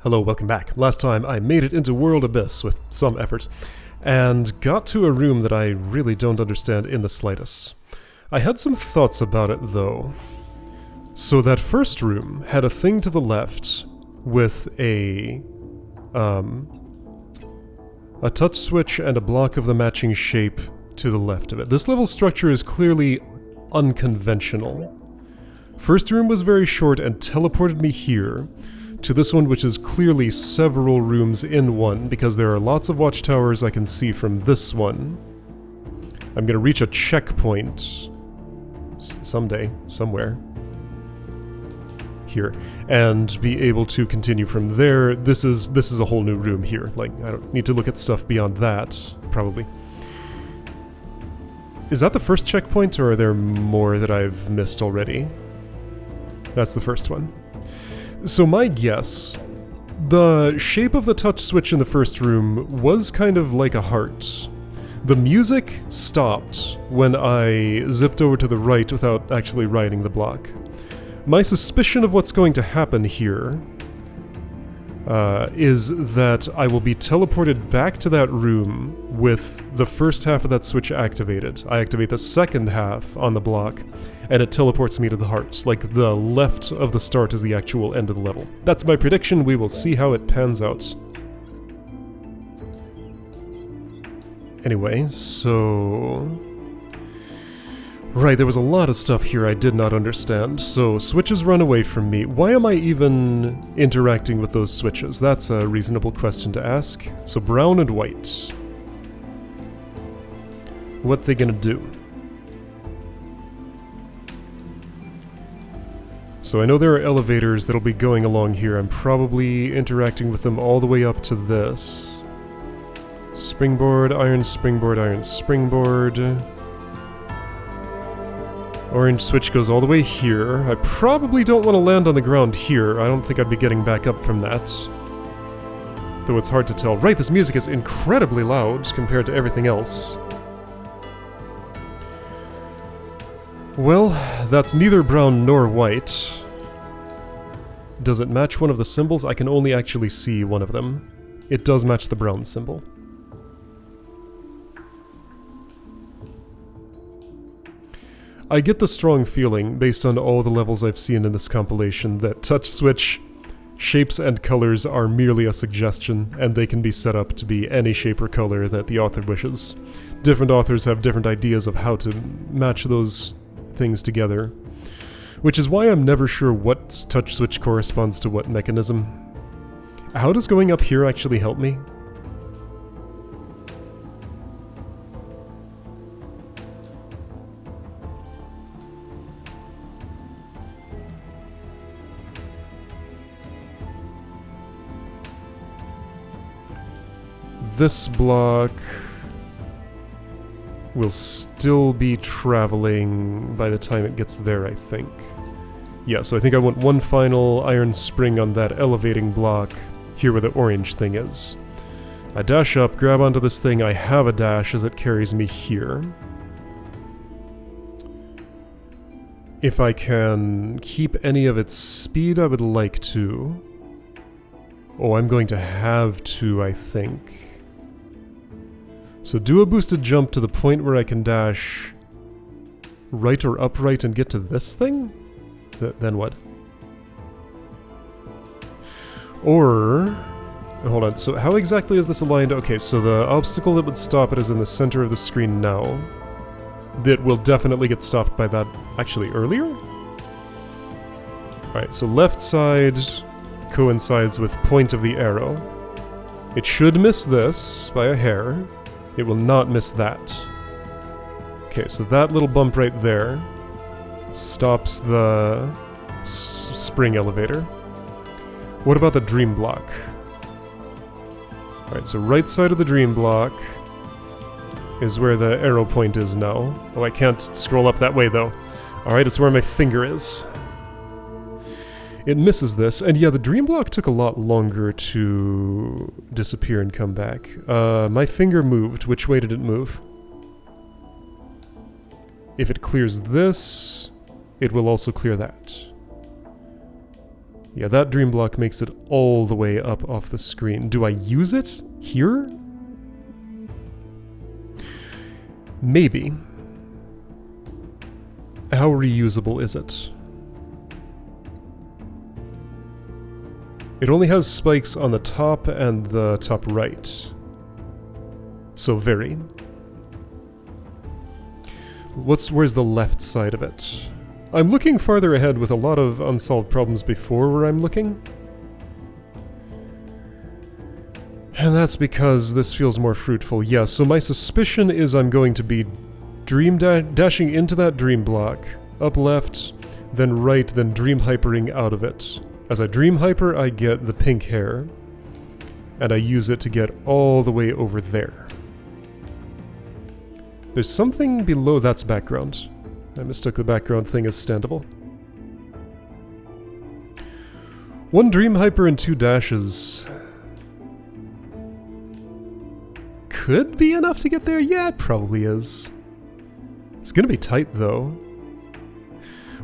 Hello, welcome back. Last time I made it into World Abyss with some effort, and got to a room that I really don't understand in the slightest. I had some thoughts about it though. So that first room had a thing to the left with a touch switch and a block of the matching shape to the left of it. This level structure is clearly unconventional. First room was very short and teleported me here to this one, which is clearly several rooms in one, because there are lots of watchtowers I can see from this one. I'm gonna reach a checkpoint someday, somewhere. Here, and be able to continue from there. This is a whole new room here. Like, I don't need to look at stuff beyond that, probably. Is that the first checkpoint, or are there more that I've missed already? That's the first one. So my guess, the shape of the touch switch in the first room was kind of like a heart. The music stopped when I zipped over to the right without actually riding the block. My suspicion of what's going to happen here is that I will be teleported back to that room with the first half of that switch activated. I activate the second half on the block, and it teleports me to the heart. Like, the left of the start is the actual end of the level. That's my prediction. We will see how it pans out. Anyway, so... Right, there was a lot of stuff here I did not understand. So, switches run away from me. Why am I even interacting with those switches? That's a reasonable question to ask. So, brown and white. What they gonna do? So I know there are elevators that'll be going along here. I'm probably interacting with them all the way up to this. Springboard, iron springboard, iron springboard. Orange switch goes all the way here. I probably don't want to land on the ground here. I don't think I'd be getting back up from that. Though it's hard to tell. Right, this music is incredibly loud compared to everything else. Well, that's neither brown nor white. Does it match one of the symbols? I can only actually see one of them. It does match the brown symbol. I get the strong feeling, based on all the levels I've seen in this compilation, that touch switch shapes and colors are merely a suggestion, and they can be set up to be any shape or color that the author wishes. Different authors have different ideas of how to match those things together, which is why I'm never sure what touch switch corresponds to what mechanism. How does going up here actually help me? This block will still be traveling by the time it gets there, I think. Yeah, so I think I want one final iron spring on that elevating block here where the orange thing is. I dash up, grab onto this thing, I have a dash as it carries me here. If I can keep any of its speed, I would like to. Oh, I'm going to have to, I think. So do a boosted jump to the point where I can dash right or upright and get to this thing? Then what? Or... hold on, so how exactly is this aligned? Okay, so the obstacle that would stop it is in the center of the screen now. That will definitely get stopped by that actually earlier? Alright, so left side coincides with point of the arrow. It should miss this by a hair. It will not miss that. Okay, so that little bump right there stops the spring elevator. What about the dream block? Alright, so right side of the dream block is where the arrow point is now. Oh, I can't scroll up that way though. Alright, it's where my finger is. It misses this, and yeah, the dream block took a lot longer to disappear and come back. My finger moved. Which way did it move? If it clears this, it will also clear that. Yeah, that dream block makes it all the way up off the screen. Do I use it here? Maybe. How reusable is it? It only has spikes on the top and the top right. So very. Where's the left side of it? I'm looking farther ahead with a lot of unsolved problems before where I'm looking. And that's because this feels more fruitful. Yeah, so my suspicion is I'm going to be dashing into that dream block, up left, then right, then dream hypering out of it. As I dream hyper, I get the pink hair, and I use it to get all the way over there. There's something below that's background. I mistook the background thing as standable. 1 dream hyper and 2 dashes. Could be enough to get there? Yeah, it probably is. It's gonna be tight, though.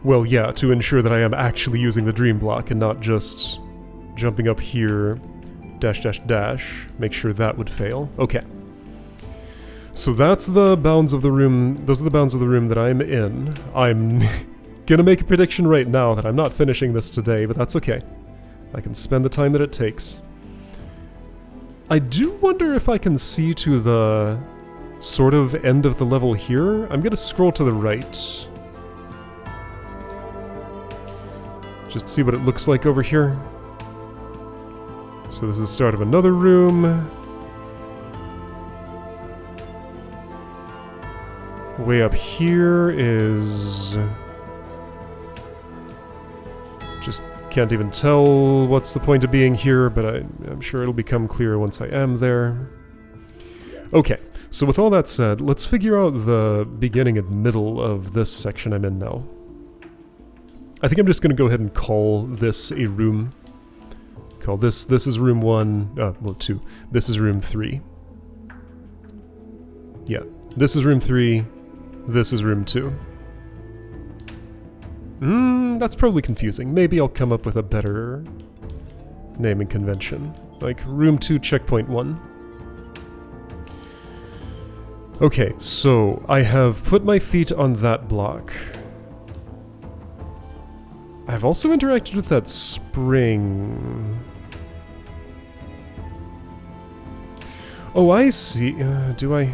Well, yeah, to ensure that I am actually using the dream block and not just jumping up here, dash, dash, dash. Make sure that would fail. Okay. So that's the bounds of the room. Those are the bounds of the room that I'm in. I'm gonna make a prediction right now that I'm not finishing this today, but that's okay. I can spend the time that it takes. I do wonder if I can see to the sort of end of the level here. I'm gonna scroll to the right. Just see what it looks like over here. So this is the start of another room. Way up here is... just can't even tell what's the point of being here, but I'm sure it'll become clear once I am there. Okay, so with all that said, let's figure out the beginning and middle of this section I'm in now. I think I'm just going to go ahead and call this a room. Call this is room 1, well 2. This is room 3. Yeah, this is room 3. This is room 2. That's probably confusing. Maybe I'll come up with a better naming convention. Like room 2, checkpoint 1. Okay, so I have put my feet on that block. I've also interacted with that spring. Oh, I see. Do I...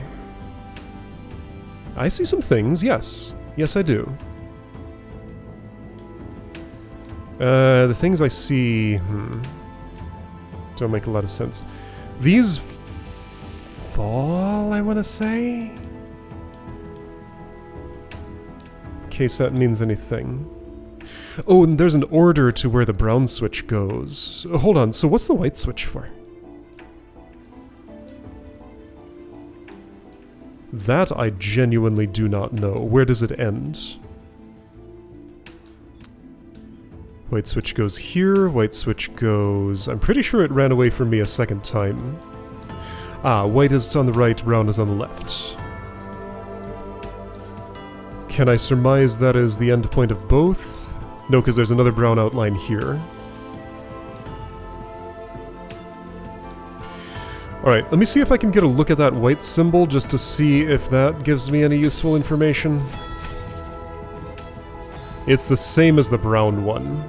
I see some things, yes. Yes, I do. The things I see... don't make a lot of sense. These fall, I want to say? In case that means anything. Oh, and there's an order to where the brown switch goes. Hold on, so what's the white switch for? That I genuinely do not know. Where does it end? White switch goes here, white switch goes... I'm pretty sure it ran away from me a second time. Ah, white is on the right, brown is on the left. Can I surmise that is the end point of both? No, because there's another brown outline here. Alright, let me see if I can get a look at that white symbol just to see if that gives me any useful information. It's the same as the brown one.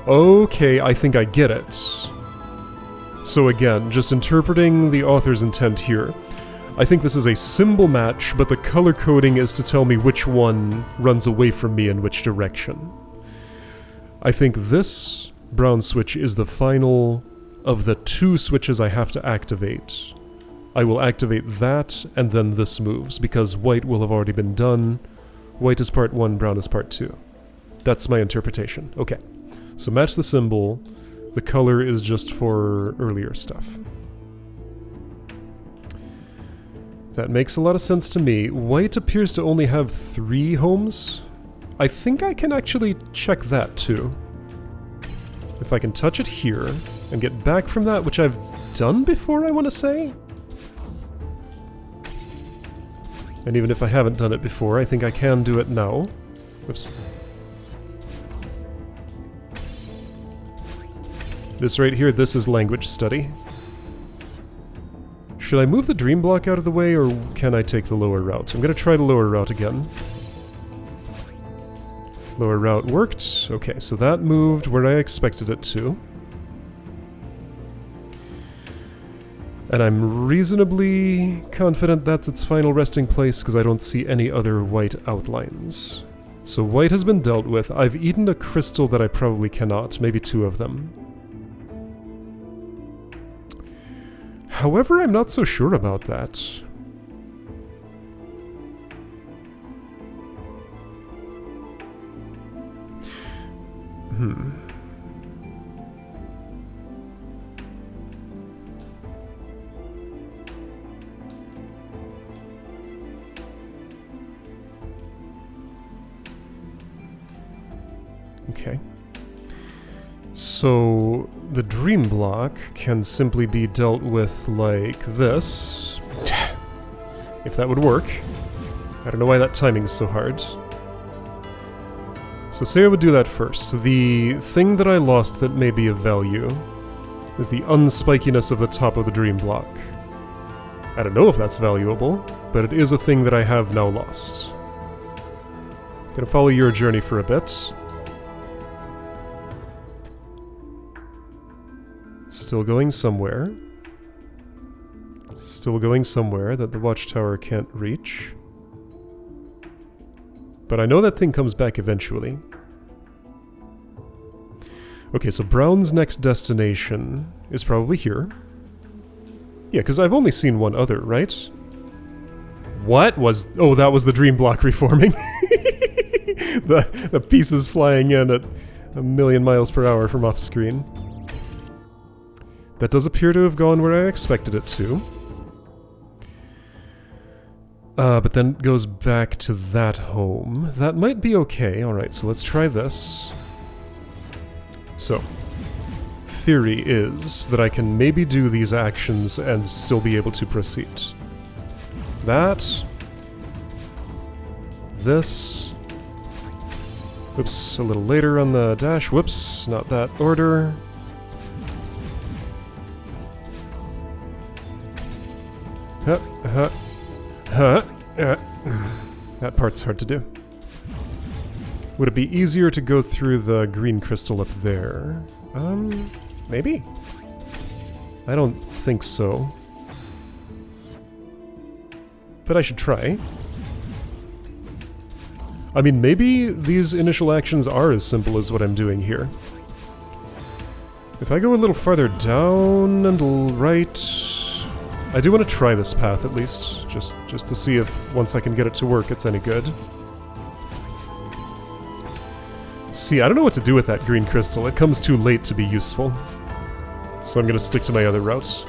Okay, I think I get it. So again, just interpreting the author's intent here. I think this is a symbol match, but the color coding is to tell me which one runs away from me in which direction. I think this brown switch is the final of the 2 switches I have to activate. I will activate that, and then this moves, because white will have already been done. White is part 1, brown is part 2. That's my interpretation. Okay. So match the symbol. The color is just for earlier stuff. That makes a lot of sense to me. White appears to only have 3 homes. I think I can actually check that too. If I can touch it here and get back from that, which I've done before, I want to say. And even if I haven't done it before, I think I can do it now. Whoops. This right here, this is language study. Should I move the dream block out of the way, or can I take the lower route? I'm gonna try the lower route again. Lower route worked. Okay, so that moved where I expected it to. And I'm reasonably confident that's its final resting place because I don't see any other white outlines. So white has been dealt with. I've eaten a crystal that I probably cannot, maybe 2 of them. However, I'm not so sure about that. Okay. So the dream block can simply be dealt with like this. If that would work. I don't know why that timing's so hard. So say I would do that first. The thing that I lost that may be of value is the unspikiness of the top of the dream block. I don't know if that's valuable, but it is a thing that I have now lost. Gonna follow your journey for a bit. Still going somewhere. Still going somewhere that the watchtower can't reach. But I know that thing comes back eventually. Okay, so Brown's next destination is probably here. Yeah, because I've only seen one other, right? What was... Oh, that was the dream block reforming. the pieces flying in at 1,000,000 miles per hour from off screen. That does appear to have gone where I expected it to. But then it goes back to that home. That might be okay. Alright, so let's try this. So, theory is that I can maybe do these actions and still be able to proceed. That. This. Whoops, a little later on the dash. Whoops, not that order. That part's hard to do. Would it be easier to go through the green crystal up there? Maybe? I don't think so. But I should try. I mean, maybe these initial actions are as simple as what I'm doing here. If I go a little farther down and right... I do want to try this path, at least, just to see if, once I can get it to work, it's any good. See, I don't know what to do with that green crystal. It comes too late to be useful. So I'm going to stick to my other route.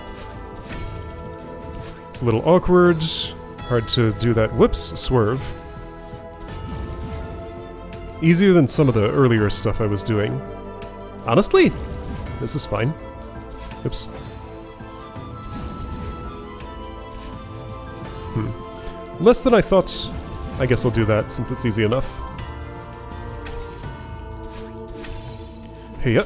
It's a little awkward. Hard to do that. Whoops, swerve. Easier than some of the earlier stuff I was doing. Honestly, this is fine. Oops. Less than I thought. I guess I'll do that since it's easy enough. Hey, yeah.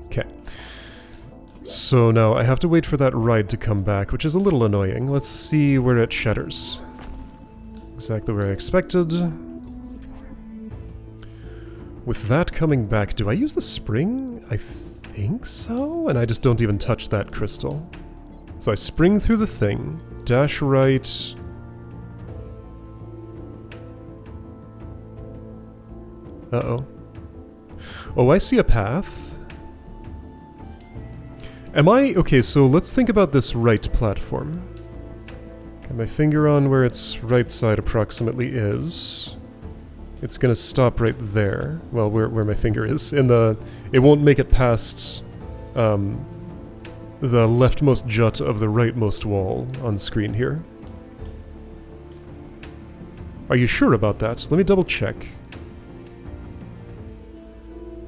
Okay. So now I have to wait for that ride to come back, which is a little annoying. Let's see where it shatters. Exactly where I expected. With that coming back, do I use the spring? I think so, and I just don't even touch that crystal. So I spring through the thing, dash right... Uh-oh. Oh, I see a path. Am I... Okay, so let's think about this right platform. Got my finger on where its right side approximately is. It's gonna stop right there. Well, where my finger is. In the... It won't make it past... the leftmost jut of the rightmost wall on screen here. Are you sure about that? Let me double check.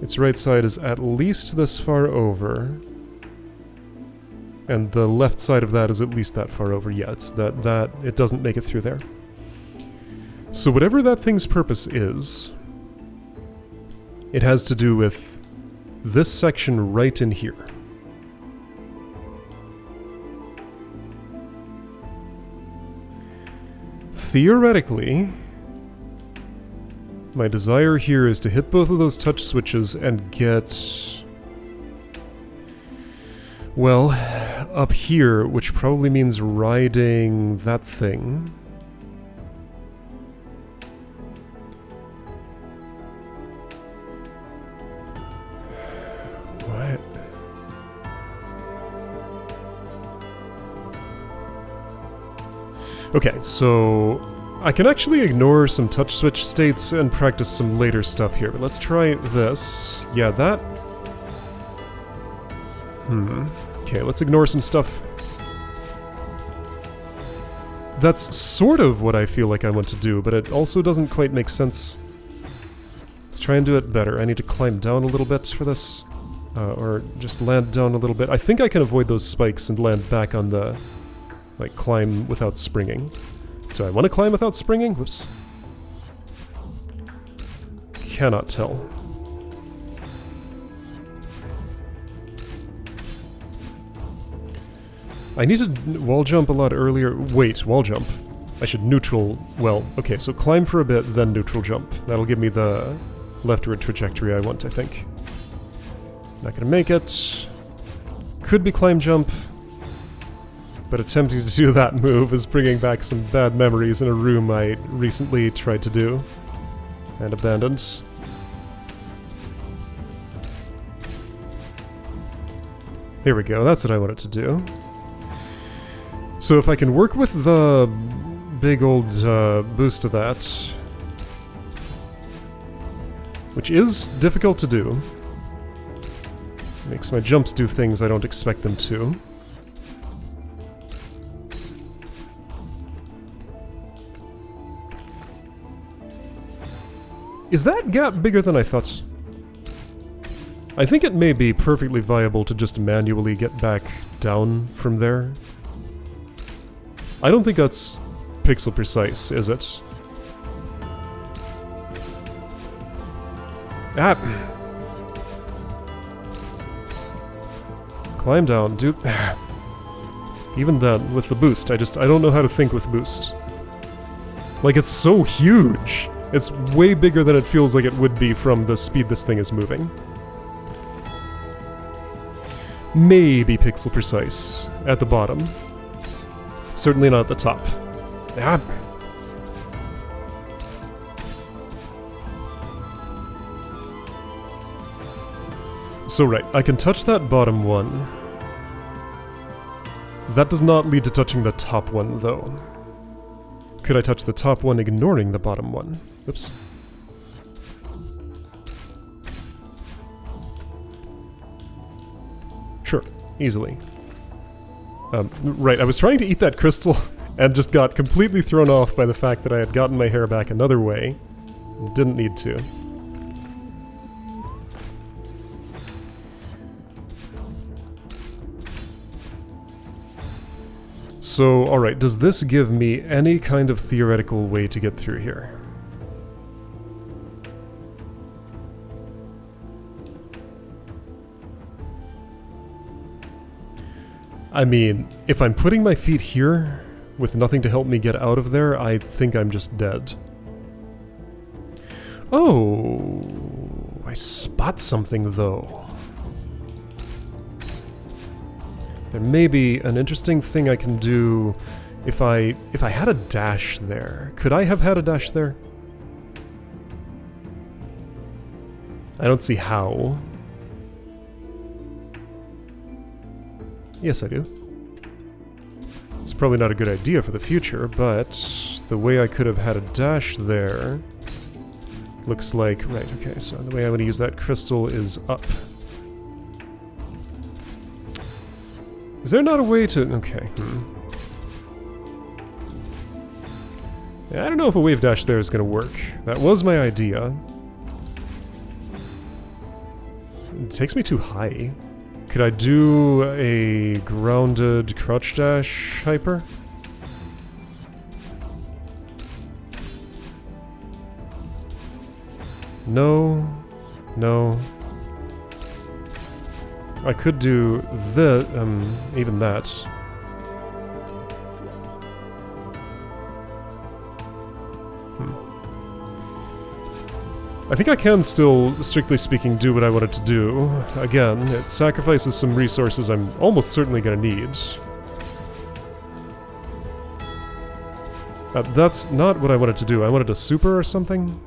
Its right side is at least this far over. And the left side of that is at least that far over. Yeah, it's that it doesn't make it through there. So whatever that thing's purpose is, it has to do with this section right in here. Theoretically, my desire here is to hit both of those touch switches and get, well, up here, which probably means riding that thing. What? Okay, so I can actually ignore some touch switch states and practice some later stuff here, but let's try this. Yeah, that... Okay, let's ignore some stuff. That's sort of what I feel like I want to do, but it also doesn't quite make sense. Let's try and do it better. I need to climb down a little bit for this. Or just land down a little bit. I think I can avoid those spikes and land back on the... like, climb without springing. Do I want to climb without springing? Whoops. Cannot tell. I need to wall jump a lot earlier. Wait, wall jump. I should neutral... well, okay, so climb for a bit, then neutral jump. That'll give me the leftward trajectory I want, I think. Not gonna make it. Could be climb jump. But attempting to do that move is bringing back some bad memories in a room I recently tried to do. And abandoned. Here we go, that's what I wanted to do. So if I can work with the big old boost of that, which is difficult to do, makes my jumps do things I don't expect them to. Is that gap bigger than I thought? I think it may be perfectly viable to just manually get back down from there. I don't think that's pixel precise, is it? Ah! Climb down, dude. Even then, with the boost, I don't know how to think with boost. Like, it's so huge! It's way bigger than it feels like it would be from the speed this thing is moving. Maybe pixel precise at the bottom. Certainly not at the top. Ah. So right, I can touch that bottom one. That does not lead to touching the top one, though. Could I touch the top one ignoring the bottom one? Oops. Sure, easily. Right, I was trying to eat that crystal and just got completely thrown off by the fact that I had gotten my hair back another way. Didn't need to. So, alright, does this give me any kind of theoretical way to get through here? I mean, if I'm putting my feet here, with nothing to help me get out of there, I think I'm just dead. Oh, I spot something, though. There may be an interesting thing I can do if I had a dash there. Could I have had a dash there? I don't see how. Yes, I do. It's probably not a good idea for the future, but the way I could have had a dash there looks like... Right, okay, so the way I'm going to use that crystal is up. Is there not a way to... Okay, Yeah, I don't know if a wave dash there is going to work. That was my idea. takes me too high. Could I do a grounded crouch dash hyper? No. No. I could do even that. I think I can still, strictly speaking, do what I wanted to do. Again, it sacrifices some resources I'm almost certainly gonna need. That's not what I wanted to do. I wanted a super or something.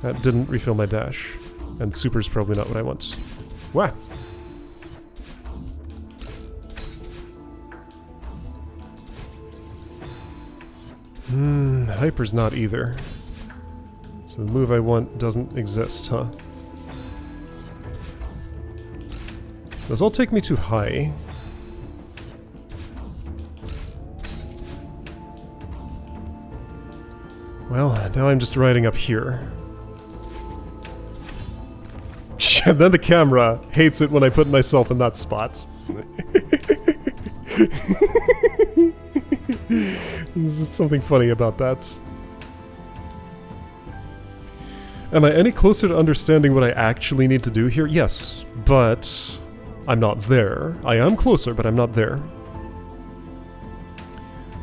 That didn't refill my dash. And super's probably not what I want. Wah! Hyper's not either. So the move I want doesn't exist, huh? Those all take me too high. Well, now I'm just riding up here. And then the camera hates it when I put myself in that spot. There's something funny about that. Am I any closer to understanding what I actually need to do here? Yes, but I'm not there. I am closer, but I'm not there.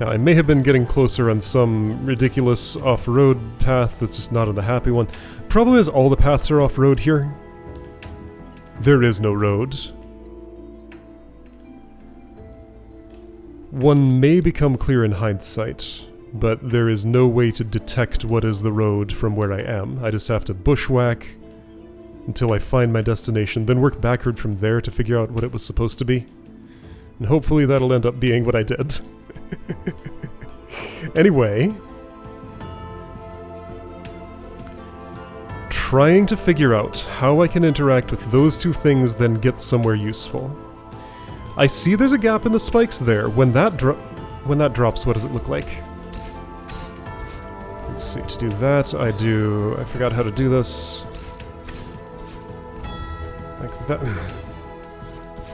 Now, I may have been getting closer on some ridiculous off-road path that's just not on the happy one. Problem is, all the paths are off-road here. There is no road. One may become clear in hindsight, but there is no way to detect what is the road from where I am. I just have to bushwhack until I find my destination, then work backward from there to figure out what it was supposed to be. And hopefully that'll end up being what I did. Anyway, trying to figure out how I can interact with those two things, then get somewhere useful. I see there's a gap in the spikes there. When that drops, what does it look like? Let's see, to do that, I forgot how to do this. Like that.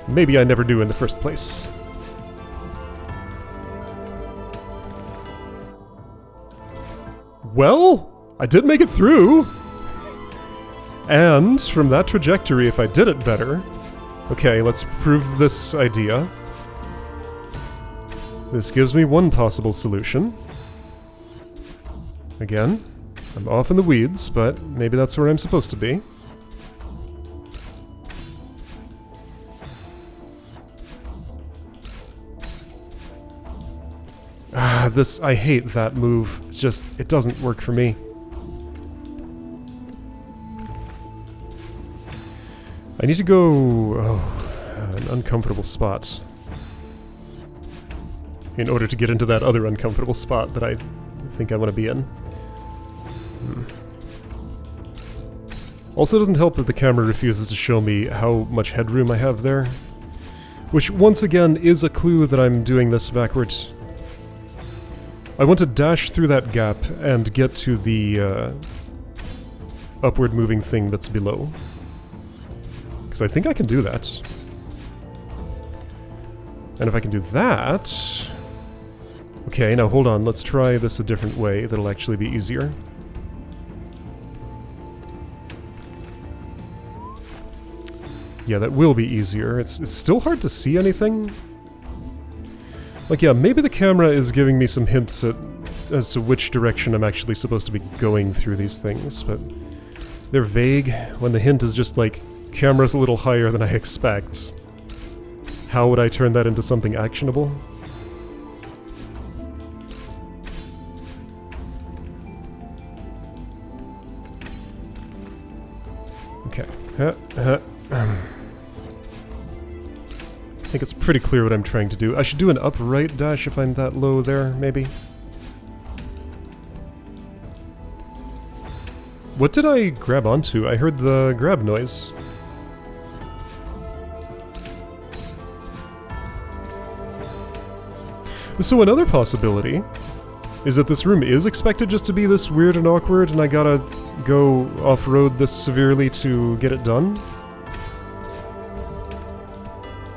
Maybe I never knew in the first place. Well, I did make it through! And from that trajectory, if I did it better... Okay, let's prove this idea. This gives me one possible solution. Again, I'm off in the weeds, but maybe that's where I'm supposed to be. I hate that move. Just, it doesn't work for me. I need to go... an uncomfortable spot. In order to get into that other uncomfortable spot that I think I want to be in. Also, it doesn't help that the camera refuses to show me how much headroom I have there. Which, once again, is a clue that I'm doing this backwards. I want to dash through that gap and get to the upward moving thing that's below. Because I think I can do that. And if I can do that... Okay, now hold on, let's try this a different way that'll actually be easier. Yeah, that will be easier. It's still hard to see anything. Like, yeah, maybe the camera is giving me some hints as to which direction I'm actually supposed to be going through these things, but they're vague when the hint is just like, camera's a little higher than I expect. How would I turn that into something actionable? Okay. I think it's pretty clear what I'm trying to do. I should do an upright dash if I'm that low there, maybe? What did I grab onto? I heard the grab noise. So another possibility is that this room is expected just to be this weird and awkward, and I gotta go off-road this severely to get it done.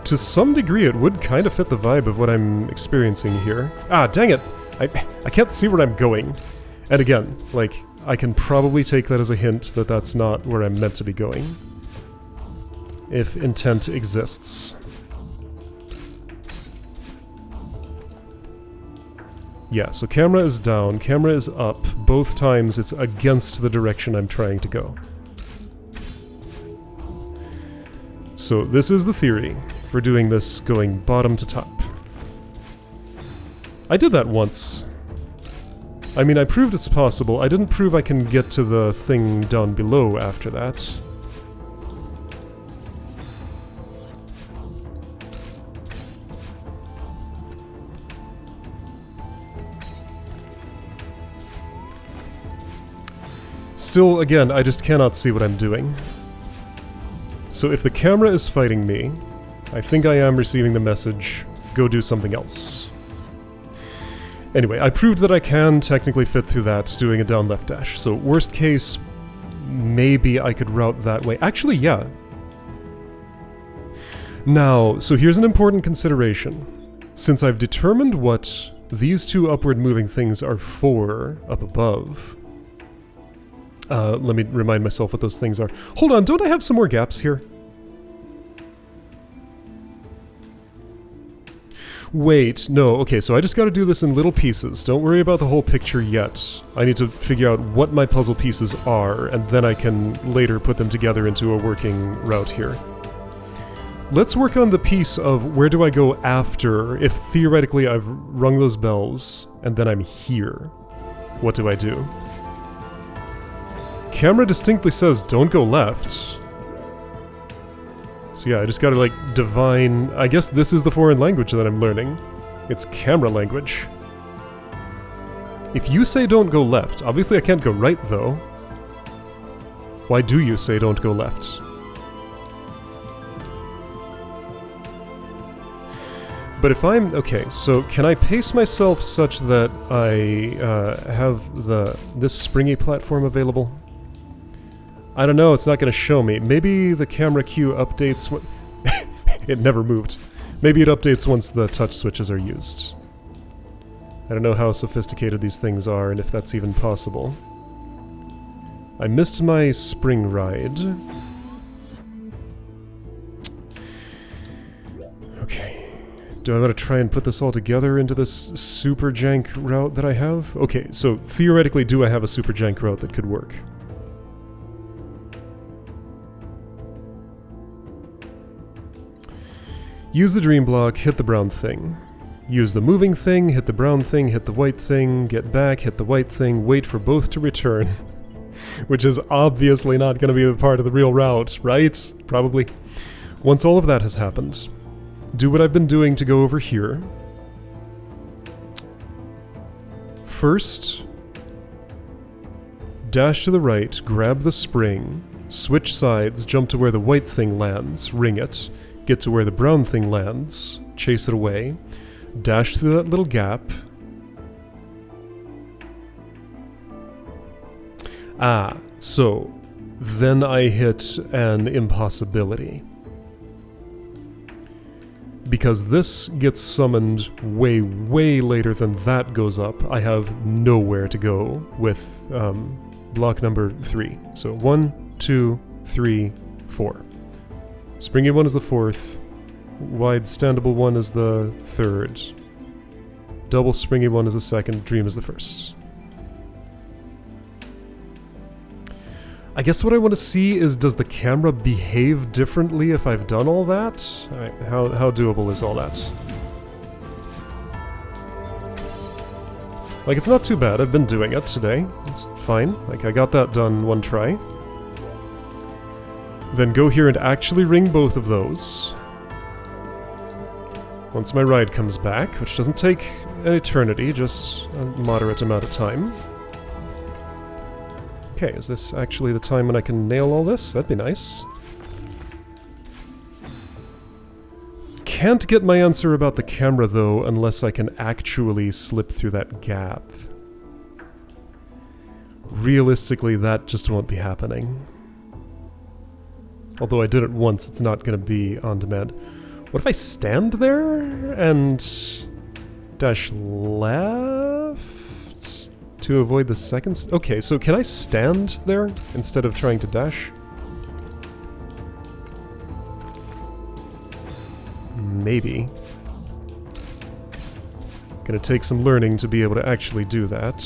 To some degree, it would kind of fit the vibe of what I'm experiencing here. Ah, dang it! I can't see where I'm going. And again, like, I can probably take that as a hint that that's not where I'm meant to be going. If intent exists. Yeah, so camera is down, camera is up. Both times it's against the direction I'm trying to go. So this is the theory for doing this going bottom to top. I did that once. I mean, I proved it's possible. I didn't prove I can get to the thing down below after that. Still, again, I just cannot see what I'm doing. So if the camera is fighting me, I think I am receiving the message, go do something else. Anyway, I proved that I can technically fit through that doing a down left dash. So worst case, maybe I could route that way. Actually, yeah. Now, so here's an important consideration. Since I've determined what these two upward moving things are for up above, let me remind myself what those things are. Hold on, don't I have some more gaps here? Wait, no, okay, so I just gotta do this in little pieces. Don't worry about the whole picture yet. I need to figure out what my puzzle pieces are, and then I can later put them together into a working route here. Let's work on the piece of where do I go after, if theoretically I've rung those bells, and then I'm here. What do I do? Camera distinctly says don't go left. So yeah, I just gotta like divine... I guess this is the foreign language that I'm learning. It's camera language. If you say don't go left, obviously I can't go right though. Why do you say don't go left? But if I'm... okay, so can I pace myself such that I have this springy platform available? I don't know, it's not going to show me. Maybe the camera cue updates when... It never moved. Maybe it updates once the touch switches are used. I don't know how sophisticated these things are and if that's even possible. I missed my spring ride. Okay. Do I want to try and put this all together into this super jank route that I have? Okay, so theoretically, do I have a super jank route that could work? Use the dream block, hit the brown thing. Use the moving thing, hit the brown thing, hit the white thing, get back, hit the white thing, wait for both to return. Which is obviously not going to be a part of the real route, right? Probably. Once all of that has happened, do what I've been doing to go over here. First, dash to the right, grab the spring, switch sides, jump to where the white thing lands, ring it, get to where the brown thing lands, chase it away, dash through that little gap. Ah, so then I hit an impossibility. Because this gets summoned way, way later than that goes up, I have nowhere to go with block number 3. So 1, 2, 3, 4. Springy one is the 4th, wide standable one is the 3rd, double springy one is the 2nd, dream is the 1st. I guess what I want to see is, does the camera behave differently if I've done all that? Alright, how doable is all that? Like, it's not too bad, I've been doing it today, it's fine, like I got that done one try. Then go here and actually ring both of those. Once my ride comes back, which doesn't take an eternity, just a moderate amount of time. Okay, is this actually the time when I can nail all this? That'd be nice. Can't get my answer about the camera though, unless I can actually slip through that gap. realistically, that just won't be happening. Although I did it once, it's not going to be on demand. What if I stand there and dash left to avoid the seconds? Okay, so can I stand there instead of trying to dash? Maybe. Gonna take some learning to be able to actually do that.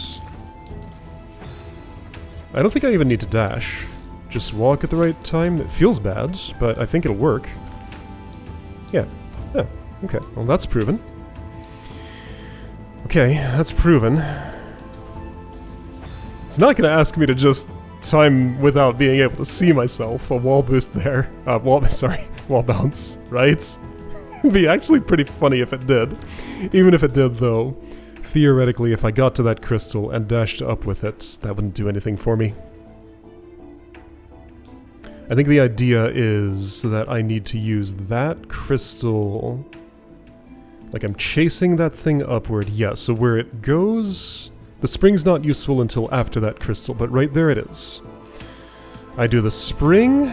I don't think I even need to dash. Just walk at the right time. It feels bad, but I think it'll work. Yeah. Yeah. Okay. Well, that's proven. Okay, that's proven. It's not gonna ask me to just time without being able to see myself. A wall boost there. Wall bounce, right? It'd be actually pretty funny if it did. Even if it did, though, theoretically, if I got to that crystal and dashed up with it, that wouldn't do anything for me. I think the idea is that I need to use that crystal... Like, I'm chasing that thing upward. Yeah, so where it goes... The spring's not useful until after that crystal, but right there it is. I do the spring...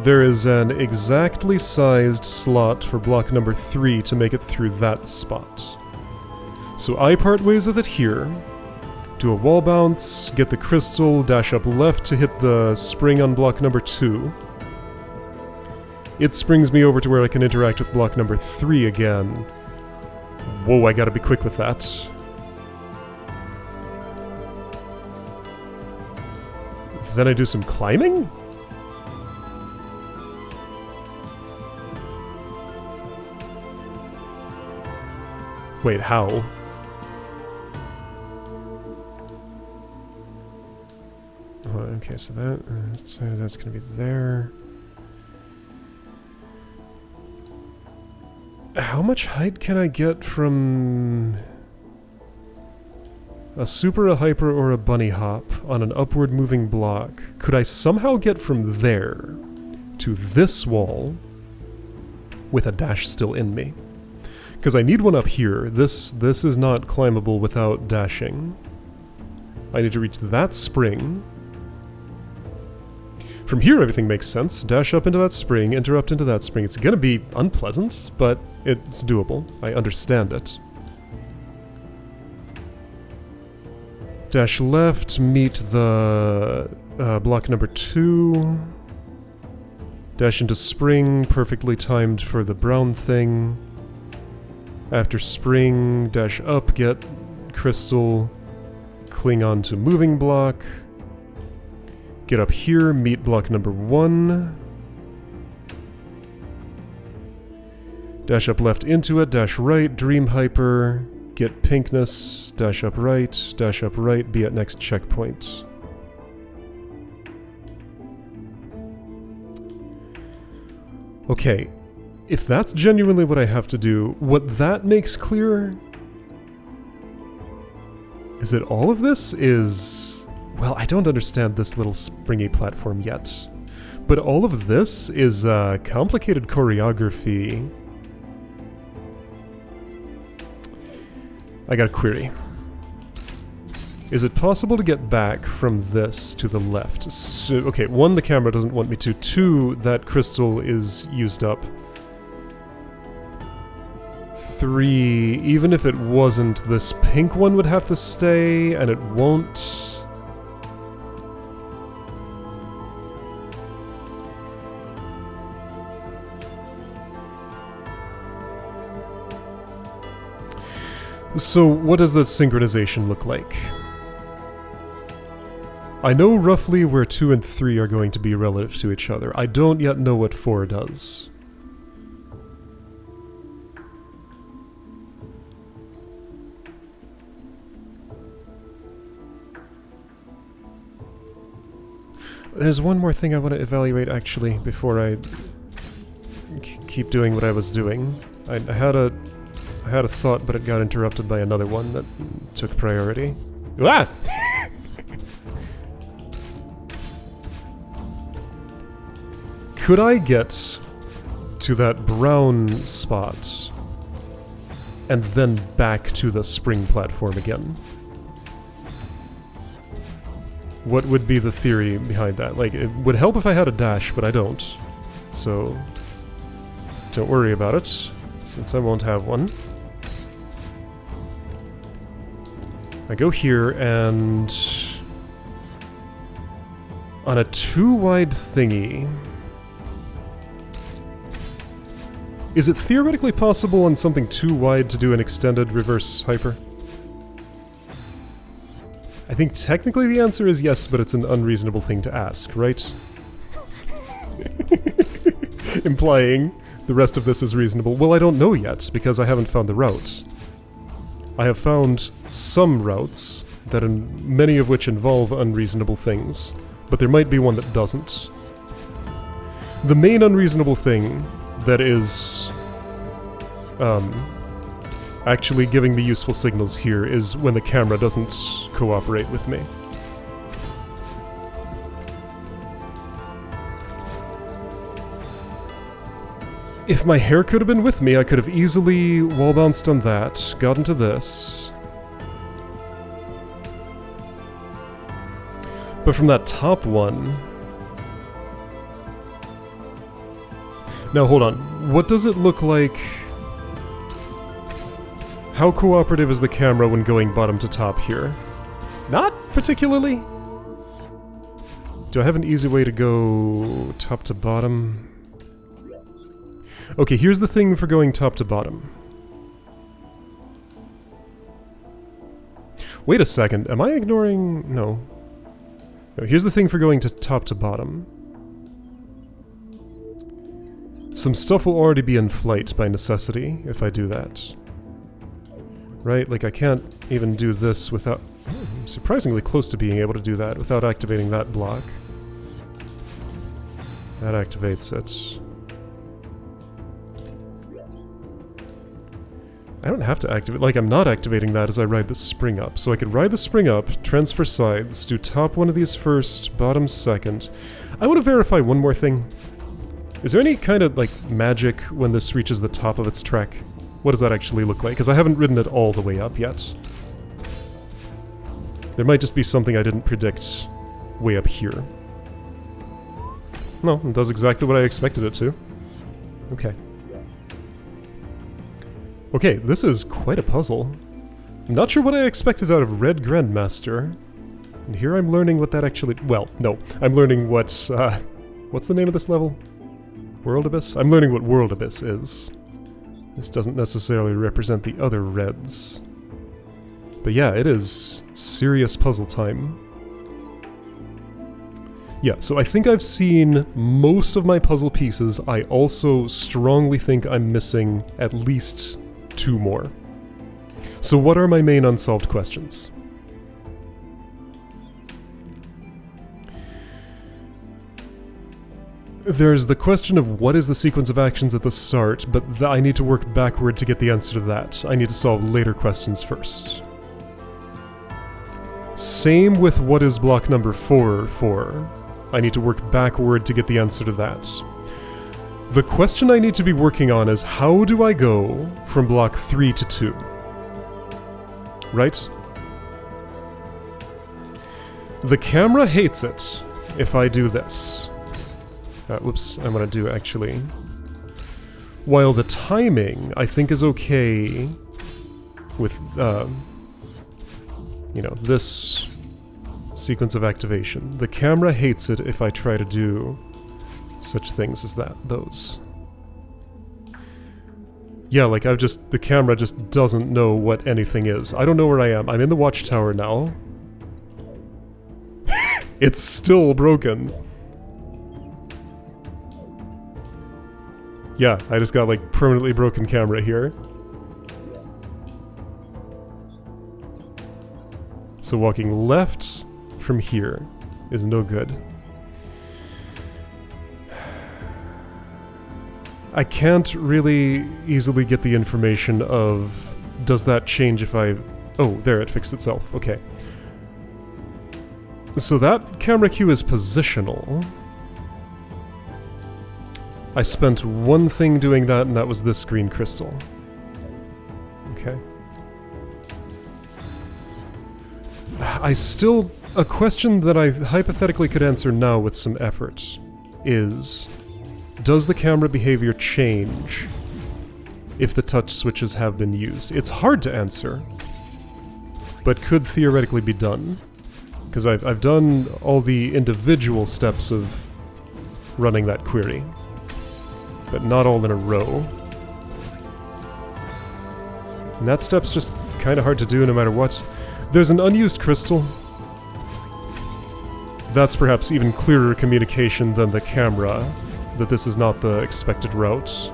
There is an exactly sized slot for block number 3 to make it through that spot. So I part ways with it here, do a wall bounce, get the crystal, dash up left to hit the spring on block number 2. It springs me over to where I can interact with block number 3 again. Whoa, I gotta be quick with that. Then I do some climbing? Wait, how? Oh, okay, so that's gonna be there. How much height can I get from a super, a hyper, or a bunny hop on an upward moving block? Could I somehow get from there to this wall with a dash still in me? Because I need one up here. This is not climbable without dashing. I need to reach that spring. From here, everything makes sense. Dash up into that spring, interrupt into that spring. It's gonna be unpleasant, but it's doable. I understand it. Dash left, meet the block number 2. Dash into spring, perfectly timed for the brown thing. After spring, dash up, get crystal, cling on to moving block. Get up here, meet block number 1. Dash up left into it, dash right, dream hyper, get pinkness, dash up right, be at next checkpoint. Okay, if that's genuinely what I have to do, what that makes clear is that all of this is... Well, I don't understand this little springy platform yet, but all of this is complicated choreography. I got a query. Is it possible to get back from this to the left? So, okay, 1, the camera doesn't want me to. 2, that crystal is used up. 3, even if it wasn't, this pink one would have to stay, and it won't. So, what does the synchronization look like? I know roughly where 2 and 3 are going to be relative to each other. I don't yet know what 4 does. There's one more thing I want to evaluate, actually, before I keep doing what I was doing. I had a thought, but it got interrupted by another one that took priority. Ah! Could I get to that brown spot and then back to the spring platform again? What would be the theory behind that? Like, it would help if I had a dash, but I don't. So, don't worry about it, since I won't have one. I go here, and on a too-wide thingy... Is it theoretically possible on something too wide to do an extended reverse hyper? I think technically the answer is yes, but it's an unreasonable thing to ask, right? Implying the rest of this is reasonable. Well, I don't know yet, because I haven't found the route. I have found some routes, many of which involve unreasonable things, but there might be one that doesn't. The main unreasonable thing that is actually giving me useful signals here is when the camera doesn't cooperate with me. If my hair could have been with me, I could have easily wall-bounced on that, got into this. But from that top one... Now hold on, what does it look like? How cooperative is the camera when going bottom to top here? Not particularly. Do I have an easy way to go top to bottom? Okay, here's the thing for going top to bottom. Wait a second, am I ignoring... No. No, here's the thing for going to top to bottom. Some stuff will already be in flight by necessity if I do that. Right? Like, I can't even do this without... I'm surprisingly close to being able to do that without activating that block. That activates it. I don't have to activate... Like, I'm not activating that as I ride the spring up. So I could ride the spring up, transfer sides, do top one of these first, bottom second. I want to verify one more thing. Is there any kind of, like, magic when this reaches the top of its track? What does that actually look like? Because I haven't ridden it all the way up yet. There might just be something I didn't predict way up here. No, it does exactly what I expected it to. Okay. Okay, this is quite a puzzle. I'm not sure what I expected out of Red Grandmaster. And here I'm learning what that actually... Well, no. I'm learning what's the name of this level? World Abyss? I'm learning what World Abyss is. This doesn't necessarily represent the other reds. But yeah, it is serious puzzle time. Yeah, so I think I've seen most of my puzzle pieces. I also strongly think I'm missing at least 2 more. So what are my main unsolved questions? There's the question of what is the sequence of actions at the start, but I need to work backward to get the answer to that. I need to solve later questions first. Same with what is block number 4 for. I need to work backward to get the answer to that. The question I need to be working on is how do I go from block 3 to 2? Right? The camera hates it if I do this. Whoops, I'm gonna do actually. While the timing, I think, is okay with, you know, this sequence of activation. The camera hates it if I try to do such things as those. Yeah, like the camera just doesn't know what anything is. I don't know where I am. I'm in the watchtower now. It's still broken. Yeah, I just got, like, permanently broken camera here. So walking left from here is no good. I can't really easily get the information of, does that change if I... Oh, there, it fixed itself. Okay. So that camera cue is positional. I spent one thing doing that, and that was this green crystal. Okay. I still A question that I hypothetically could answer now with some effort is, does the camera behavior change if the touch switches have been used? It's hard to answer, but could theoretically be done. Because I've done all the individual steps of running that query, but not all in a row. And that step's just kind of hard to do no matter what. There's an unused crystal. That's perhaps even clearer communication than the camera, that this is not the expected route.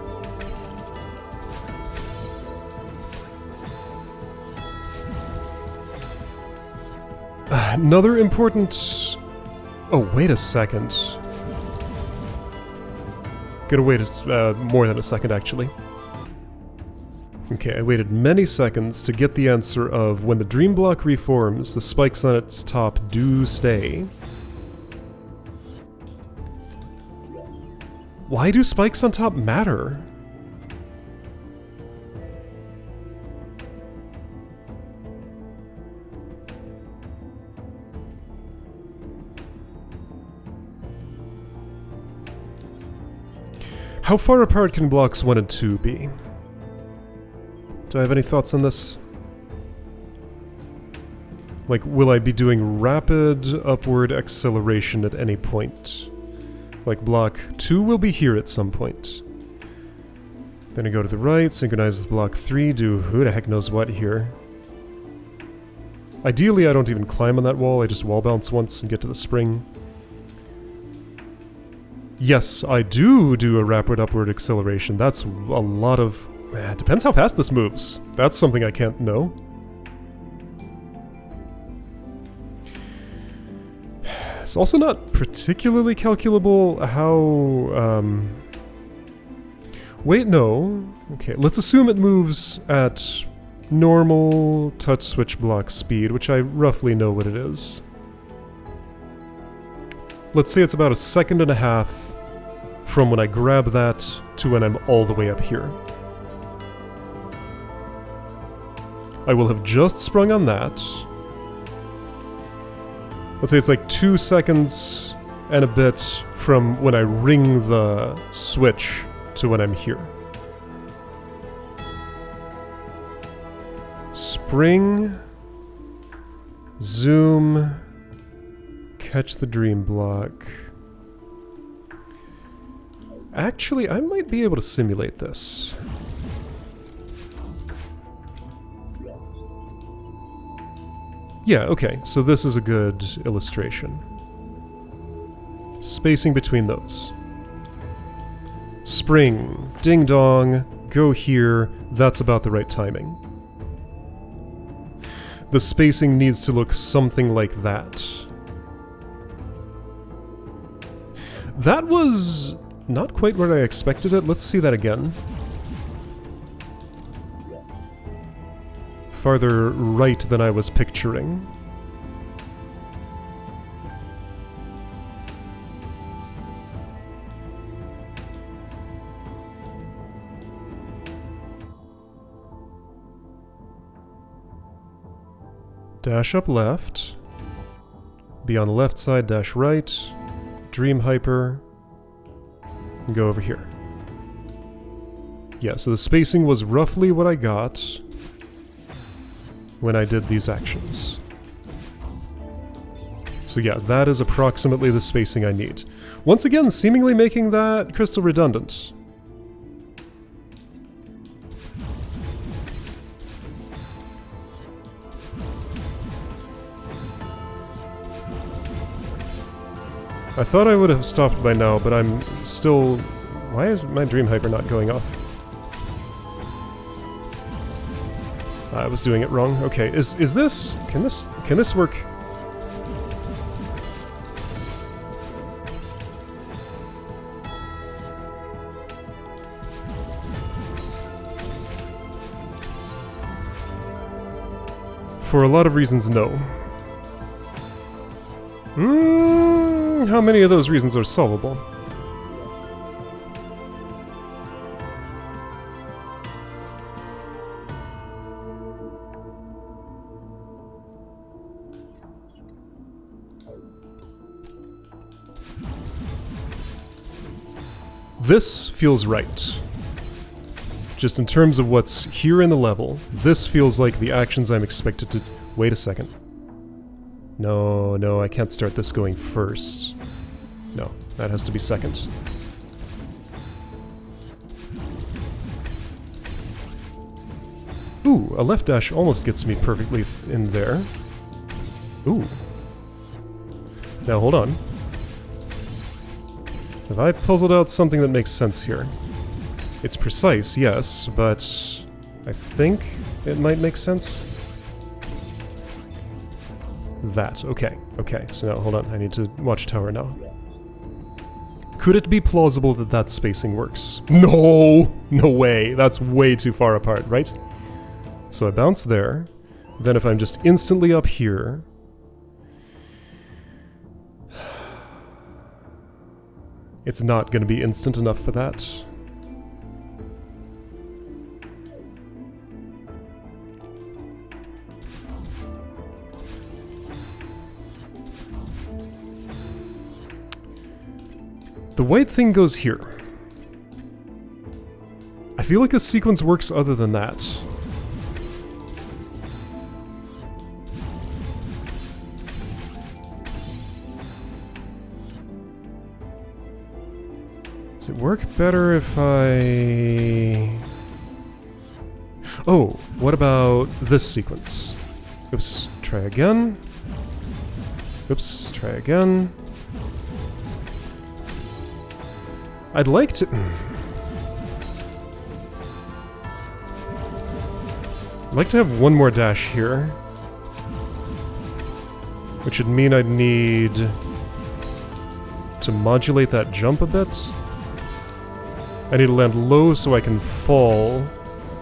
Another important... Oh, wait a second. Gonna wait more than a second, actually. Okay, I waited many seconds to get the answer of when the dream block reforms, the spikes on its top do stay. Why do spikes on top matter? How far apart can blocks 1 and 2 be? Do I have any thoughts on this? Like, will I be doing rapid upward acceleration at any point? Like, block 2 will be here at some point. Then I go to the right, synchronize with block 3, do who the heck knows what here. Ideally, I don't even climb on that wall, I just wall bounce once and get to the spring. Yes, I do a rapid upward acceleration. That's a lot of... It depends how fast this moves. That's something I can't know. It's also not particularly calculable how... Wait, no. Okay, let's assume it moves at normal touch switch block speed, which I roughly know what it is. Let's say it's about 1.5 seconds from when I grab that to when I'm all the way up here. I will have just sprung on that. Let's say it's like 2 seconds and a bit from when I ring the switch to when I'm here. Spring, zoom, catch the dream block. Actually, I might be able to simulate this. Yeah, okay, so this is a good illustration. Spacing between those. Spring, ding dong, go here, that's about the right timing. The spacing needs to look something like that. That was not quite where I expected it. Let's see that again. Farther right than I was picturing. Dash up left. Be on the left side, dash right. Dream hyper. And go over here. Yeah, so the spacing was roughly what I got when I did these actions. So yeah, that is approximately the spacing I need. Once again, seemingly making that crystal redundant. I thought I would have stopped by now, but I'm still... Why is my dream hyper not going off? I was doing it wrong. Okay, is this... Can this work? For a lot of reasons, no. How many of those reasons are solvable? This feels right. Just in terms of what's here in the level, this feels like the actions I'm expected to... Wait a second. No, no, I can't start this going first. No, that has to be second. Ooh, a left dash almost gets me perfectly in there. Ooh. Now hold on. Have I puzzled out something that makes sense here? It's precise, yes, but I think it might make sense. That, okay, okay, so now hold on, I need to watch tower now. Could it be plausible that that spacing works? No! No way, that's way too far apart, right? So I bounce there, then if I'm just instantly up here... It's not going to be instant enough for that. The white thing goes here. I feel like a sequence works other than that. Does it work better if I... Oh, what about this sequence? Oops, try again. Oops, try again. I'd like to... I'd like to have one more dash here. Which would mean I'd need to modulate that jump a bit. I need to land low so I can fall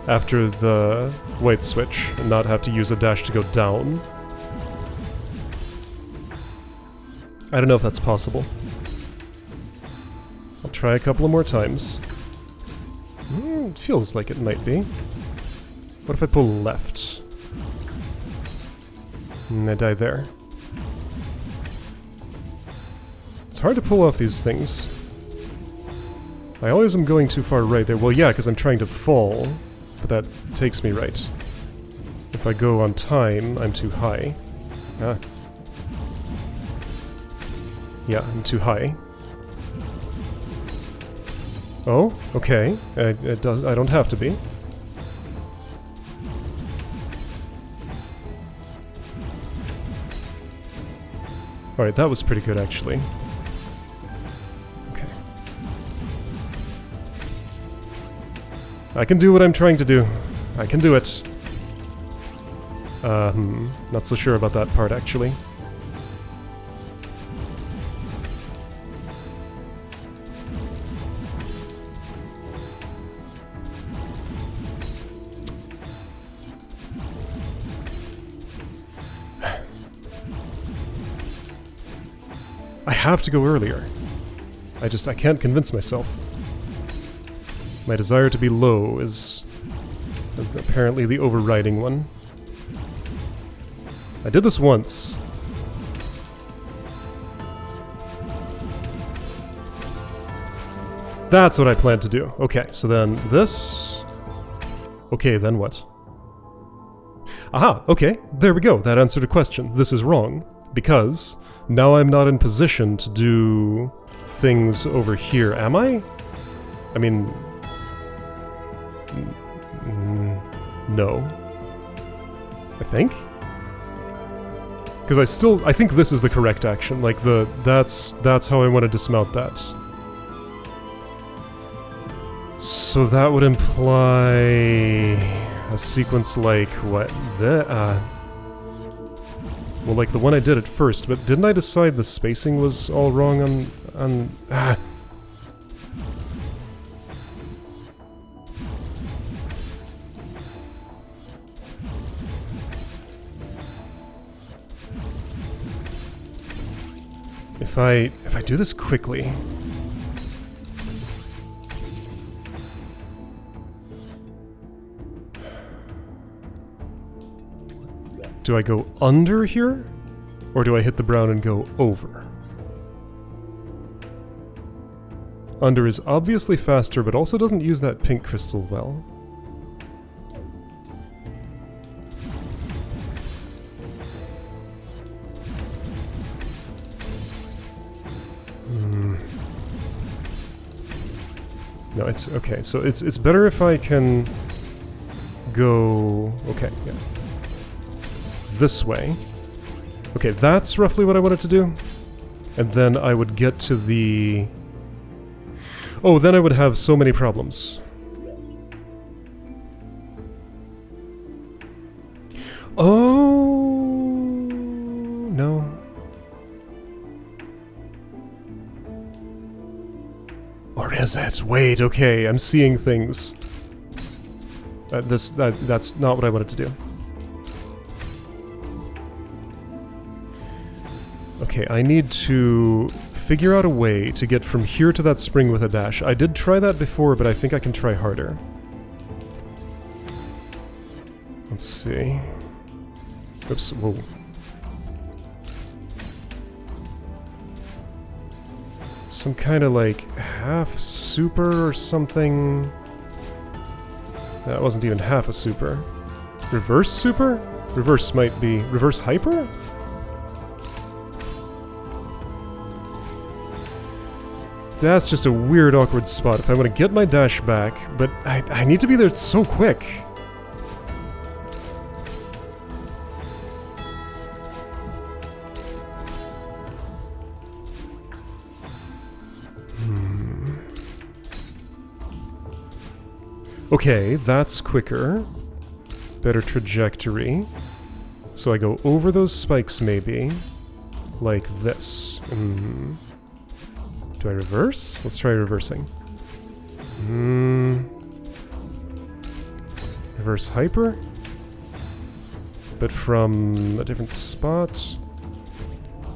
after the white switch and not have to use a dash to go down. I don't know if that's possible. I'll try a couple of more times. It feels like it might be. What if I pull left? And I die there. It's hard to pull off these things. I always am going too far right there. Well, yeah, because I'm trying to fall, but that takes me right. If I go on time, I'm too high. Ah. Yeah, I'm too high. Oh, okay. I don't have to be. Alright, that was pretty good, actually. I can do what I'm trying to do. I can do it. Not so sure about that part, actually. I have to go earlier. I can't convince myself. My desire to be low is apparently the overriding one. I did this once. That's what I planned to do. Okay, so then this... Okay, then what? Aha, okay, there we go. That answered a question. This is wrong, because now I'm not in position to do things over here, am I? I mean... No. I think? Because I think this is the correct action, like that's how I want to dismount that. So that would imply a sequence like what? Well, like the one I did at first, but didn't I decide the spacing was all wrong on If I do this quickly... Do I go under here? Or do I hit the brown and go over? Under is obviously faster, but also doesn't use that pink crystal well. No, it's okay. So it's better if I can go... Okay, yeah. This way. Okay, that's roughly what I wanted to do. And then I would get to the... Oh, then I would have so many problems. Oh... No. Or is it? Wait, okay, I'm seeing things. That's not what I wanted to do. Okay, I need to figure out a way to get from here to that spring with a dash. I did try that before, but I think I can try harder. Let's see. Oops, whoa. Some kind of like half super or something. That wasn't even half a super. Reverse super? Reverse might be... Reverse hyper? That's just a weird, awkward spot. If I want to get my dash back, but I need to be there so quick. Okay, that's quicker. Better trajectory. So I go over those spikes, maybe. Like this. Do I reverse? Let's try reversing. Reverse hyper? But from a different spot?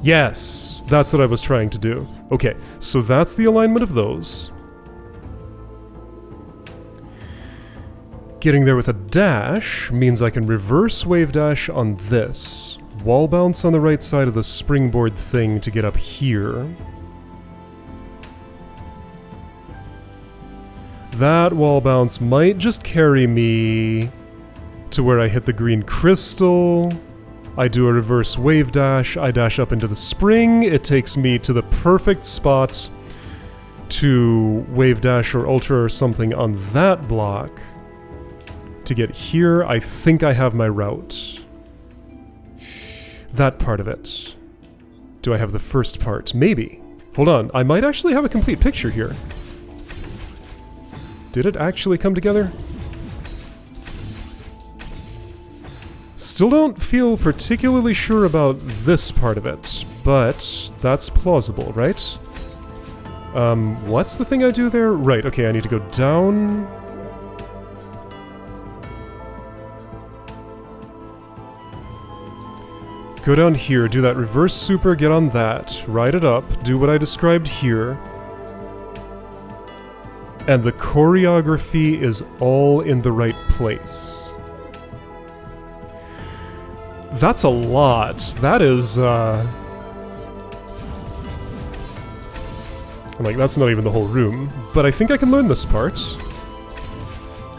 Yes! That's what I was trying to do. Okay, so that's the alignment of those. Getting there with a dash means I can reverse wave dash on this. Wall bounce on the right side of the springboard thing to get up here. That wall bounce might just carry me to where I hit the green crystal. I do a reverse wave dash, I dash up into the spring, it takes me to the perfect spot to wave dash or ultra or something on that block. To get here, I think I have my route. That part of it. Do I have the first part? Maybe. Hold on, I might actually have a complete picture here. Did it actually come together? Still don't feel particularly sure about this part of it, but that's plausible, right? What's the thing I do there? Right, okay, I need to go down... Go down here, do that reverse super, get on that, ride it up, do what I described here. And the choreography is all in the right place. That's a lot. That is, I'm like, that's not even the whole room. But I think I can learn this part.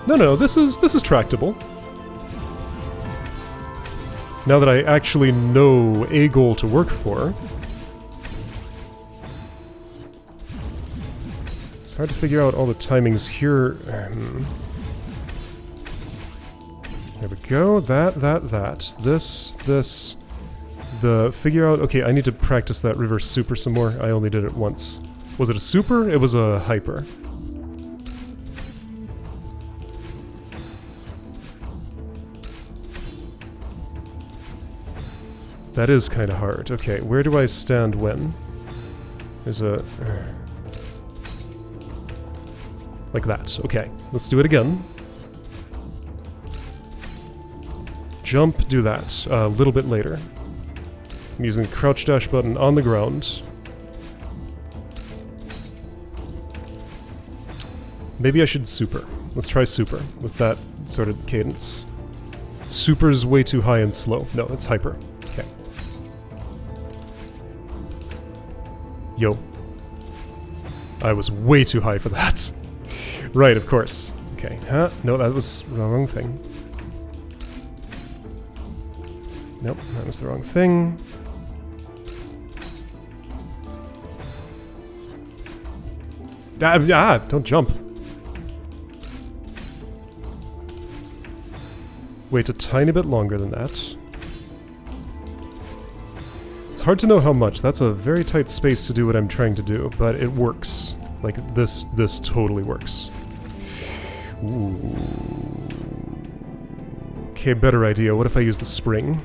No, this is tractable. Now that I actually know a goal to work for. It's hard to figure out all the timings here. There we go. That. This. The figure out... Okay, I need to practice that reverse super some more. I only did it once. Was it a super? It was a hyper. That is kind of hard. Okay, where do I stand when? There's a... Like that. Okay, let's do it again. Jump, do that. A little bit later. I'm using the crouch dash button on the ground. Maybe I should super. Let's try super with that sort of cadence. Super's way too high and slow. No, it's hyper. Okay. Yo. I was way too high for that. Right, of course. Okay, huh? No, that was the wrong thing. Nope, that was the wrong thing. Don't jump. Wait a tiny bit longer than that. It's hard to know how much. That's a very tight space to do what I'm trying to do, but it works. Like, this totally works. Ooh. Okay, better idea. What if I use the spring?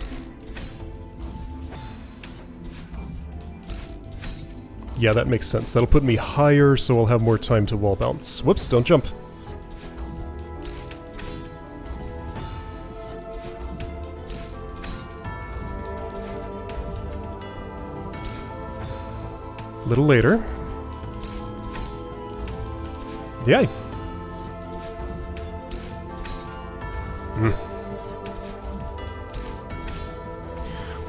Yeah, that makes sense. That'll put me higher, so I'll have more time to wall bounce. Whoops, don't jump. A little later. Yay!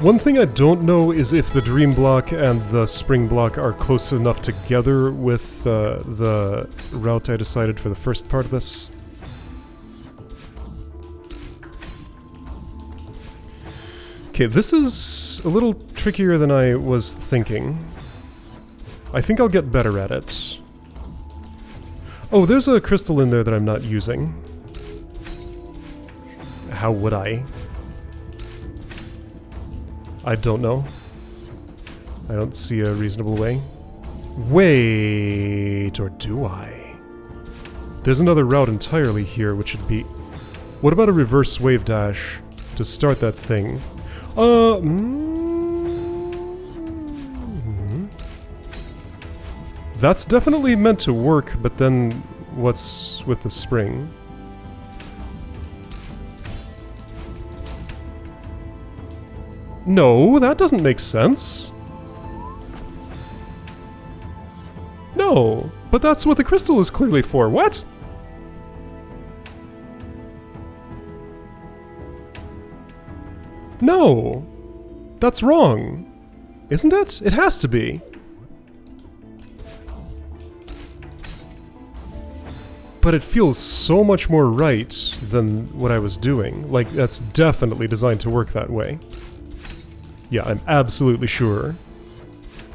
One thing I don't know is if the dream block and the spring block are close enough together with the route I decided for the first part of this. Okay, this is a little trickier than I was thinking. I think I'll get better at it. Oh, there's a crystal in there that I'm not using. How would I? I don't know. I don't see a reasonable way. Wait, or do I? There's another route entirely here, which would be... What about a reverse wave dash to start that thing? That's definitely meant to work, but then what's with the spring? No, that doesn't make sense. No, but that's what the crystal is clearly for. What? No, that's wrong. Isn't it? It has to be. But it feels so much more right than what I was doing. Like, that's definitely designed to work that way. Yeah, I'm absolutely sure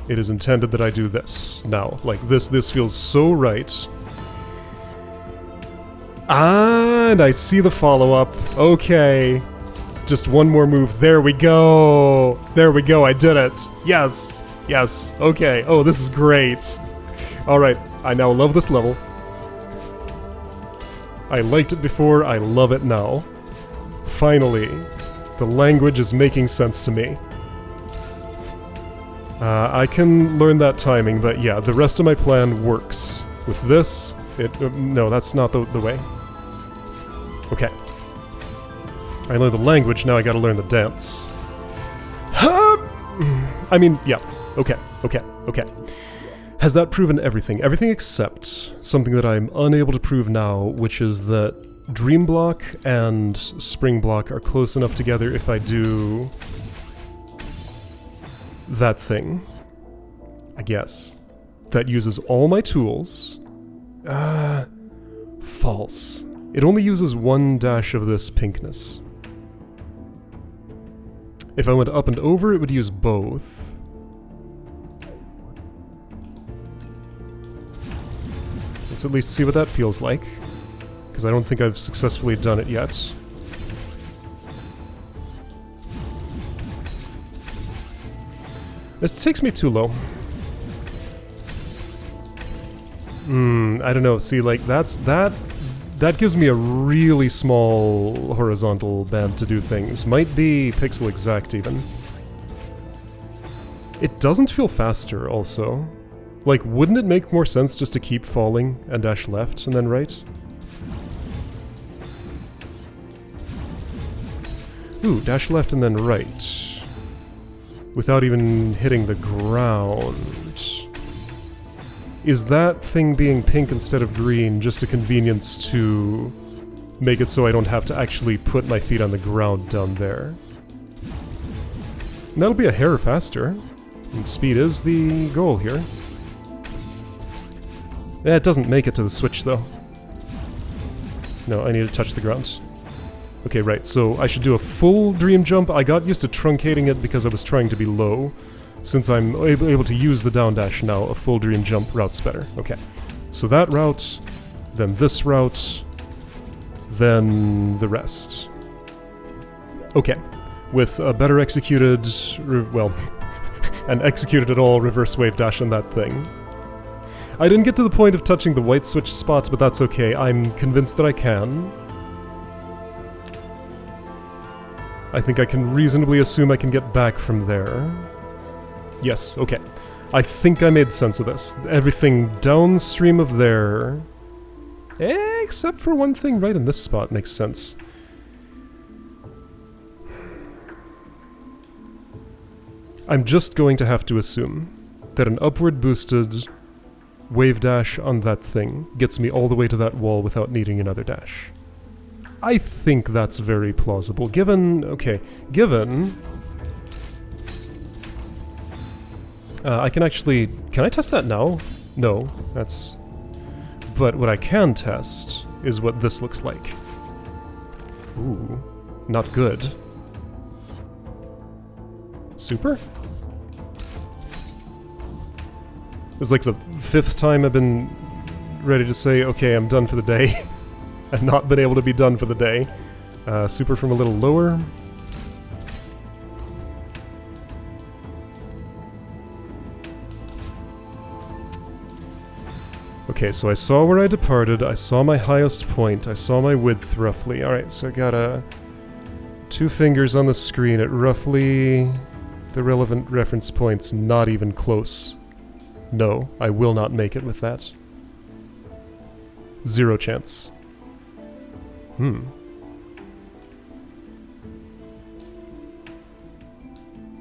it is intended that I do this now. Like, this feels so right. Ah, and I see the follow-up. Okay. Just one more move. There we go. There we go. I did it. Yes. Yes. Okay. Oh, this is great. Alright. I now love this level. I liked it before. I love it now. Finally. The language is making sense to me. I can learn that timing, but yeah, the rest of my plan works. With this, no, that's not the way. Okay. I learned the language, now I gotta learn the dance. I mean, yeah. Okay. Has that proven everything? Everything except something that I'm unable to prove now, which is that Dream Block and Spring Block are close enough together if I do... that thing, I guess, that uses all my tools. False. It only uses one dash of this pinkness. If I went up and over, it would use both. Let's at least see what that feels like, because I don't think I've successfully done it yet. This takes me too low. I don't know. See, like, that gives me a really small horizontal band to do things. Might be pixel exact, even. It doesn't feel faster, also. Like, wouldn't it make more sense just to keep falling and dash left and then right? Ooh, dash left and then right. Without even hitting the ground. Is that thing being pink instead of green just a convenience to make it so I don't have to actually put my feet on the ground down there? And that'll be a hair faster. And speed is the goal here. It doesn't make it to the switch, though. No, I need to touch the ground. Okay, right, so I should do a full dream jump. I got used to truncating it because I was trying to be low. Since I'm able to use the down dash now, a full dream jump route's better. Okay, so that route, then this route, then the rest. Okay, with a better executed, well, and executed at all reverse wave dash on that thing. I didn't get to the point of touching the white switch spots, but that's okay. I'm convinced that I can. I think I can reasonably assume I can get back from there. Yes, okay. I think I made sense of this. Everything downstream of there, except for one thing right in this spot, makes sense. I'm just going to have to assume that an upward boosted wave dash on that thing gets me all the way to that wall without needing another dash. I think that's very plausible, given... okay, given... I can actually... can I test that now? No, that's... but what I can test is what this looks like. Ooh, not good. Super? It's like the 5th time I've been ready to say, okay, I'm done for the day, and not been able to be done for the day. Super from a little lower. Okay, so I saw where I departed, I saw my highest point, I saw my width roughly. Alright, so I got 2 fingers on the screen at roughly the relevant reference points, not even close. No, I will not make it with that. 0 chance.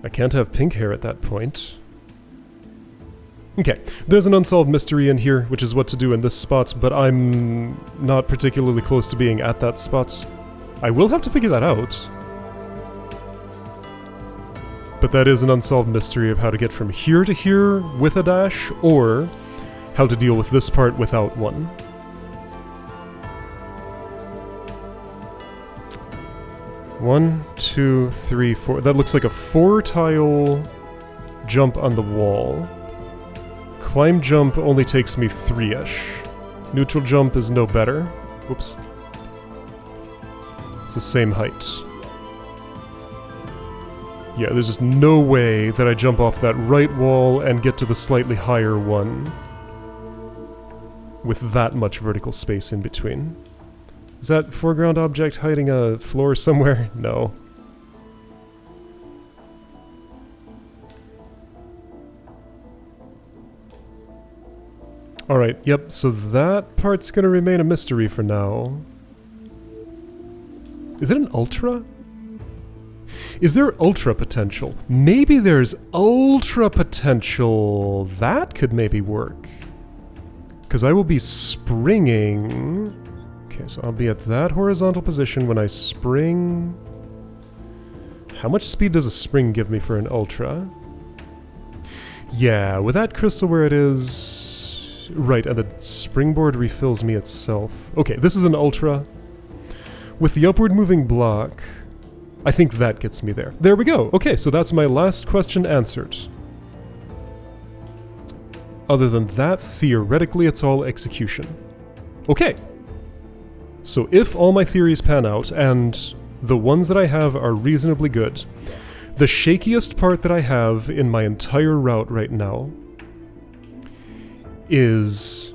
I can't have pink hair at that point. Okay, there's an unsolved mystery in here, which is what to do in this spot, but I'm not particularly close to being at that spot. I will have to figure that out. But that is an unsolved mystery of how to get from here to here with a dash, or how to deal with this part without one. One, two, three, 4. That looks like a 4-tile jump on the wall. Climb jump only takes me 3-ish. Neutral jump is no better. Whoops. It's the same height. Yeah, there's just no way that I jump off that right wall and get to the slightly higher one with that much vertical space in between. Is that foreground object hiding a floor somewhere? No. Alright, yep, so that part's gonna remain a mystery for now. Is it an ultra? Is there ultra potential? Maybe there's ultra potential. That could maybe work. Because I will be springing... okay, so I'll be at that horizontal position when I spring... how much speed does a spring give me for an ultra? Yeah, with that crystal where it is... right, and the springboard refills me itself. Okay, this is an ultra. With the upward moving block, I think that gets me there. There we go! Okay, so that's my last question answered. Other than that, theoretically it's all execution. Okay. So if all my theories pan out, and the ones that I have are reasonably good, the shakiest part that I have in my entire route right now is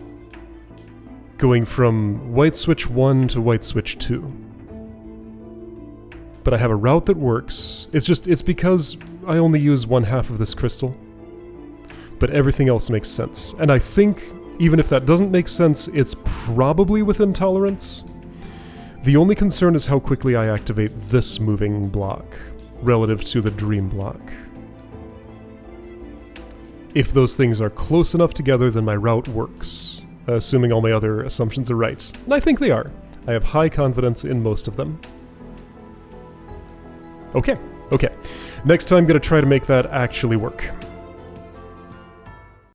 going from white switch 1 to white switch 2. But I have a route that works. It's because I only use 1/2 of this crystal. But everything else makes sense. And I think, even if that doesn't make sense, it's probably within tolerance. The only concern is how quickly I activate this moving block, relative to the dream block. If those things are close enough together, then my route works, assuming all my other assumptions are right. And I think they are. I have high confidence in most of them. Okay. Next time, I'm gonna try to make that actually work.